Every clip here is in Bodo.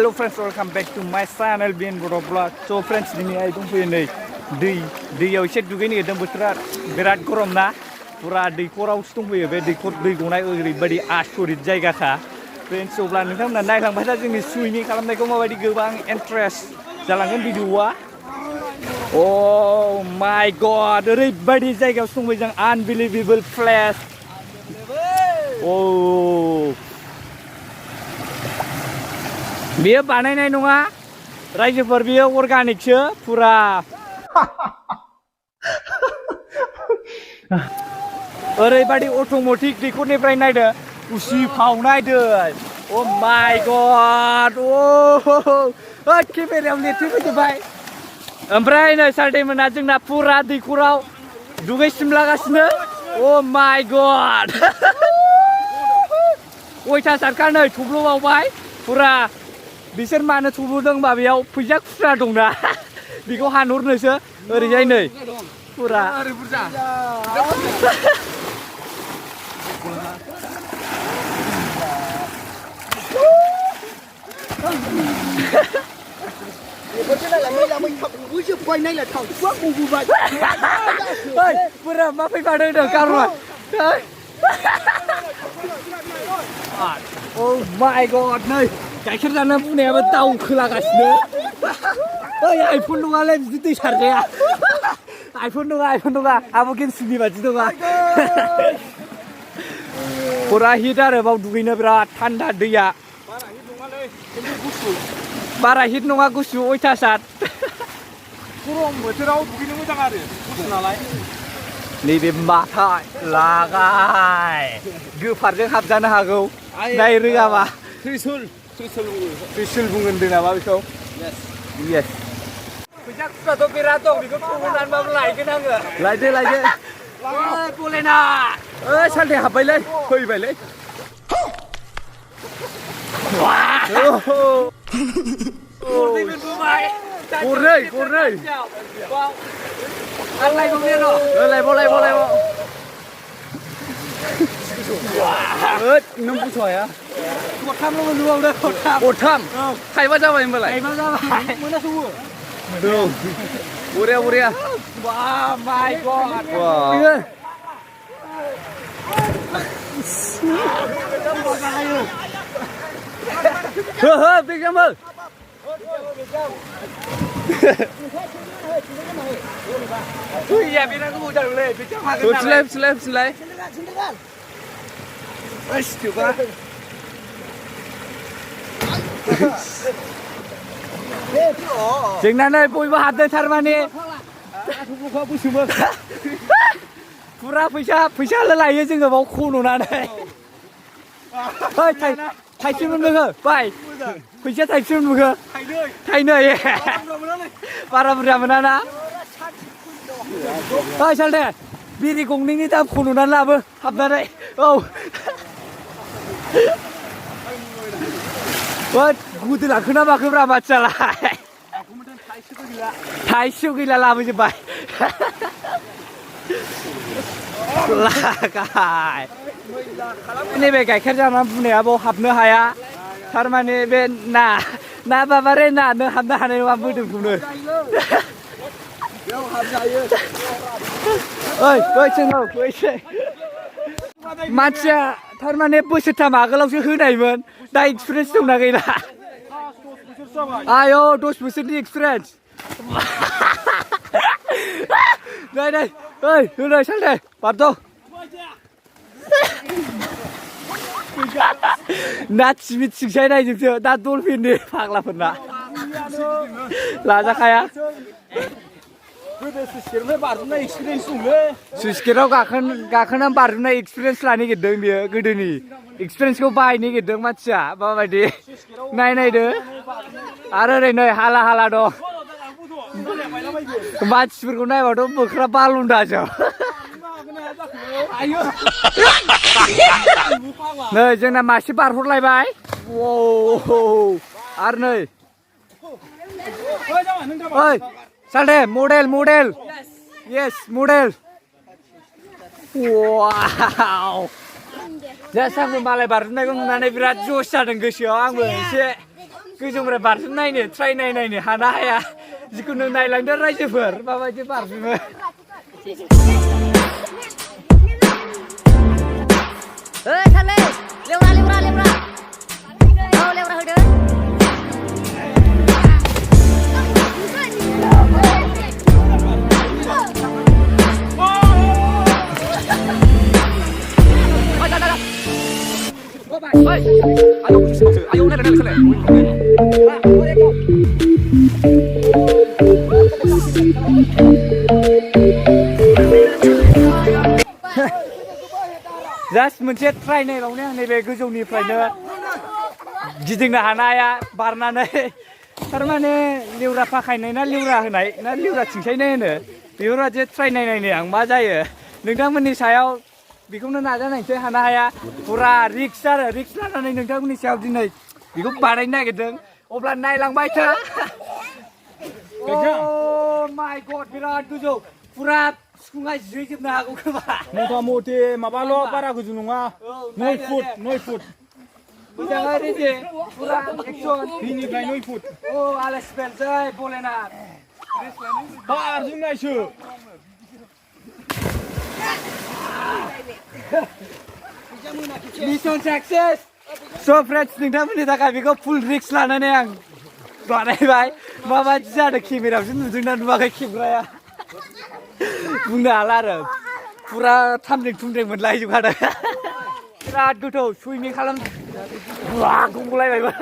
Hello friends, welcome back to my channel Bin Bodo Vlog. So friends, ini ay dongफैयो नै दैयाव एसे दुगैनो नागिरदों बोथोरा बिराद गरम ना पुरा दैखरावसो दंफैयो बे दै गनाय ओरैबायदि आसरित जायगाखा फ्रेन्ड्स अब्ला नोंथांमोना नायलांबाय था जोंनि सुइमिं खालामनायखौ माबायदि गोबां इन्ट्रेस्ट जालांगोन भिडिअआ Oh my god ओरैबायदि जायगायावसो दंफैयो जों unbelievable place Oh बियो बानायनाय नङा रायजोफोर बियो अर्गानिकसो पुरा ओरैबायदि अट'मेटिक दैखरनिफ्राय नायदो उसिफावनाय दै ओ माय गड ओ केमेरायाव लेथेफैजोबबाय ओमफ्राय नै सारदैमोना जोंना पुरा दैखराव दुगैसिमलागासिनो ओ माय गड अयथासारखा नै थब्ल'बावबाय पुरा बिसोर मानो थब्ल'दों होनबा बेयाव फैसा खुस्रा दंना बेखौ हानहरनोसो ओरैजाय नै पुरा पुरा मा फैफादों होनदों कारना Oh my god नै गाइखेर जानो बुंनायाबो दावखोलागासिनो ओइ आइफन नङालै बिदि दै सारजाया आइफन नङा आबो गेमसनि बादि नङा पुरा हिट आरो बाव दुगैनो बिराद थान्दा दैया बारा हिट नङा गुसु अयथासार गरम बोथोराव दुगैनो मोजां आरो गुसु नालाय नैबे माथाय लागाय गोफारजों हाबजानो हागौ नाय रोङाबा त्रिशुल बुंगोन नामा बेखौ yes फैसा खुस्राथ' बिराद दं बेखौ थ'नानैबाबो लायगोन आङो लायदो बलेना ओइ सानदे हाबबायलै फैबायलै गरनै लायबाव नों बुथ'हाया खथामल' मोनबावदो खथाम थाइबा जाबाय होनबालाय मोनासौबो बरिया वाह माय गड हो बेगामोल Iya, bilang aku udah boleh. Bicara makan. Selai. Wes, coba. Jangan nanti boi bahadur tarmani. Pura पैसा लायो जोङो बाव खन'नानै थाइसेबो मोनो बाय फैसा थाइसेबो मोनो थाइनै बारा बुरजा मोना ना ओइ सालदे बिरि गंनैनि दाम खन'नानै लाबो हाबनानै औ गुदो लांखोना माखोब्रा मानसियालाय थाइसेबो गैला लाबोजोब्बाय लागाय नैबे गाइखेर जानानै बुंनाया बाव हाबनो हाया थारमाने बे ना बाबारे ना नों हाबनो हानाय नङा मोदोमखौनो ओइ मानसिया थारमाने बोसोरथाम आगोलावसो होनायमोन दा एक्सपिरियेन्स दंना गैला आय' 10 बोसोरनि एक्सपिरियेन्स नै ओइ होनै सालदे बारद' ना थिंसाय नायजोबसो दा दलफिननि फाग्लाफोरना लाजाखाया सुइसगेटआव गाखोनानै बारजुमनाय एक्सपिरियेन्स लानो नागिरदों बियो गोदोनि एक्सपिरियेन्सखौ बाहायनो नागिरदों मानसिया माबायदि नायदो आरो ओरै नै हाला दं मानसिफोरखौ नायबाथ' मोख्रा बालुन्दासो नै जोंना मासे बारहरलायबाय आरो नै ओइ सालदे मडेल yes मडेल वाव जा सामु मालाय बारजुमनायखौ नुनानै बिराद जस जादों गोसोआव आंबो एसे गोजौनिफ्राय बारजुम नायनो ट्राइ नायनो हाना हाया जिखुनु नायलांदो रायजोफोर माबायदि बारजुमो थाले लेवरा औ लेवरा होदो Ayo naik. जास्ट मोनसे ट्राइ नायबावनो नैबे गोजौनिफ्रायनो गिदिंनो हानाया बारनानै थारमाने लेवरा फाखायनाय ना लेवरा होनाय ना लेवरा थिंसायनाय होनो बेफोरबायदि ट्राइ नायनायनो आं मा जायो नोंथांमोननि सायाव बेखौनो नाजानायसै हाना हाया पुरा रिक्स आरो रिक्स लानानै नोंथांमोननि सायाव दिनै बेखौ बानायनो नागिरदों अब्ला नायलांबाय था अ माय गड बिराद गोजौ पुरा सिफुङा जिरायजोबनो हागौ खोमा मथा मथि माबाल' बारा गोजौ नङा 9 फुट मोजाङै रेडि पुरा एक्सन बिनिफ्राय 9 फुट अ आलाय सिपेन्सै बलेना बारजुमनायसो मिशन सक्सेस स' फ्रेन्ड्स नोंथांमोननि थाखाय बेखौ फुल रिक्स लानानै आं बानायबाय माबायदि जादों केमेरायावसो नुदोंना नुवाखै केमेराया बुंनो हाला आरो पुरा थामब्रें थुमब्रें मोनलायजोबखादों बिराद गोथौ सुइमिं खालाम गंगलायबायबा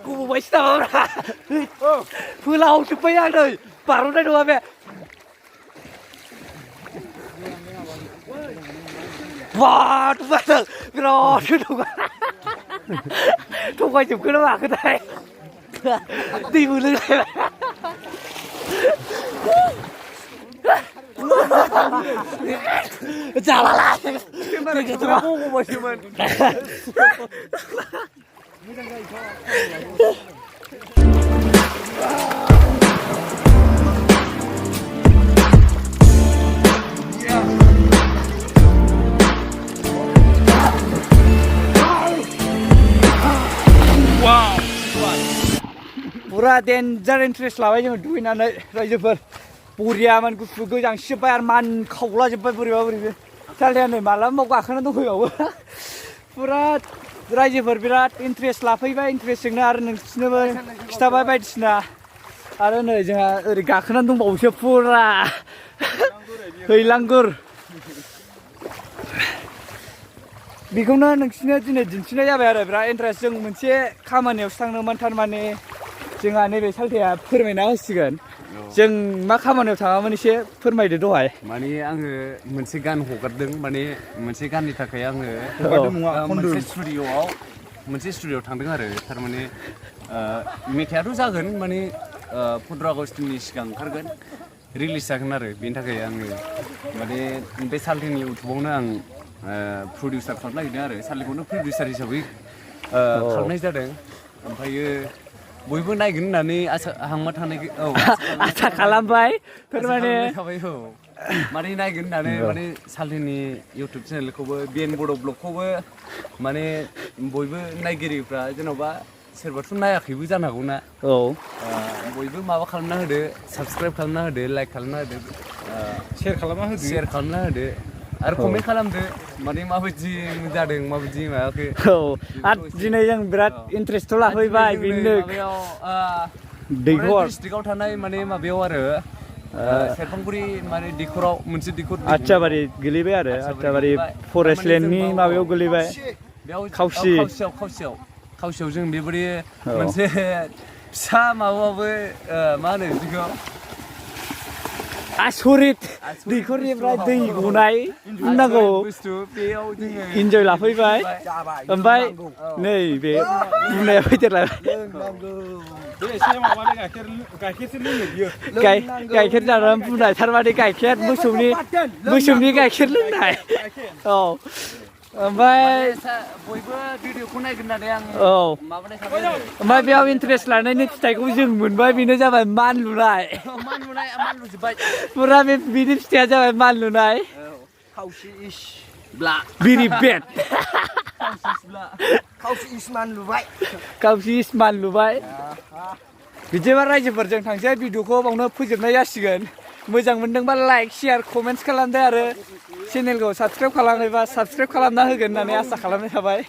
गब'बायसो नामाब्रा फोलावजोब्बाय आं नै बार'नाय नङा बे बाथ बारदों बिराद गोथौ थगायजोबखो ना माखोथाय दै मोनलोंलायबाय जालाला गब'बायसोमोन पुरा डेन्जार इन्ट्रेस्ट लाबाय जोङो दुगैनानै रायजोफोर बरियामोन गुसु गोजांसिजोब्बाय आरो मान खावलाजोब्बाय बोरैबा बोरैबि सालथाया नै मालाबामाव गाखोना दंफैबावो पुरा रायजोफोर बिराद इन्ट्रेस्ट लाफैबाय इन्ट्रेस्टजोंनो आरो नोंसिनोबो खिथाबाय बायदिसिना आरो नै जोंहा ओरै गाखोनानै दंबावोसो पुरा हैलांगुर बेखौनो नोंसिनो दिनै दिन्थिनाय जाबाय आरो बिराद इन्ट्रेस्ट जों मोनसे खामानियावसो थांदोंमोन थारमाने जोंहा नैबे सालथाया फोरमायना होसिगोन जों मा खामानियाव थाङामोन एसे फोरमायदो दहाय माने आङो मोनसे गान हगारदों माने मोनसे गाननि थाखाय आङो मोनसे स्टुडिय'आव थांदों आरो थारमाने मेथाइआथ' जागोन माने 15 आगस्टनि सिगां ओंखारगोन रिलिज जागोन आरो बेनि थाखाय आङो माने बे सालथेनि इउटुबावनो आं प्रडिउसार खालामनो नागिरदों आरो सालथेखौनो प्रडिउसार हिसाबै खालामनाय जादों ओमफ्रायो बयबो नायगोन होननानै हांमा थानाय आसा खालामबाय थारमाने माने नायगोन होननानै माने सालथेनि इउटुब चेनेलखौबो बिएन बड' ब्लगखौबो माने बयबो नायगिरिफ्रा जेन'बा सोरबाथ' नायाखैबो जानो हागौ ना बयबो माबा खालामना होदो साबसक्राइब खालामना होदो लाइक खालामना होदो शेयार खालामना होदो आरो कमेन्ट खालामदो माने माबायदि जादों माबायदि मायाखै आरो दिनै जों बिराद इन्ट्रेस्टथ' लाफैबाय बेनो दैखर डिस्ट्रिक्टआव थानाय माने माबायाव आरो सेरफांगुरि माने दैखराव मोनसे दैखर आच्चाबारि गोलैबाय आरो आच्चाबारि फरेस्ट लेन्डनि माबायाव गोलैबाय खावसियाव जों बेबायदि मोनसे फिसा माबाबो मा होनो बिदिखौ आसरित दैखरनिफ्राय दै गनाय होननांगौ इन्जय लाफैबाय ओमफ्राय नै बे बुंनाया फैदेरलायबाय गाइखेर जानानै बुंनाय थारमाने गाइखेर मोसौनि गाइखेर लोंनाय ओमफ्राय बयबो भिडिअखौ नायगोन होननानै आं औ माबानाय थाबाय आरो ओमफ्राय बेयाव इन्टारेस्ट लानायनि फिथाइखौ जों मोनबाय बेनो जाबाय मानलुनाय मानलुजोब्बाय फुरा बे बिनि फिथाइया जाबाय मानलुनाय खावसे इस ब्ला बिरि बेट खावसे इस्मान लुबाय खावसे इस मानलुबाय बिदिबा रायजोफोरजों थांसै भिडिअखौ बावनो फोजोबनाय जासिगोन मोजां मोनदोंबा लाइक शेयार कमेन्ट्स खालामदो आरो चेनेलखौ साबस्क्राइब खालामोबा साबस्क्राइब खालामना होगोन होननानै आसा खालामनाय थाबाय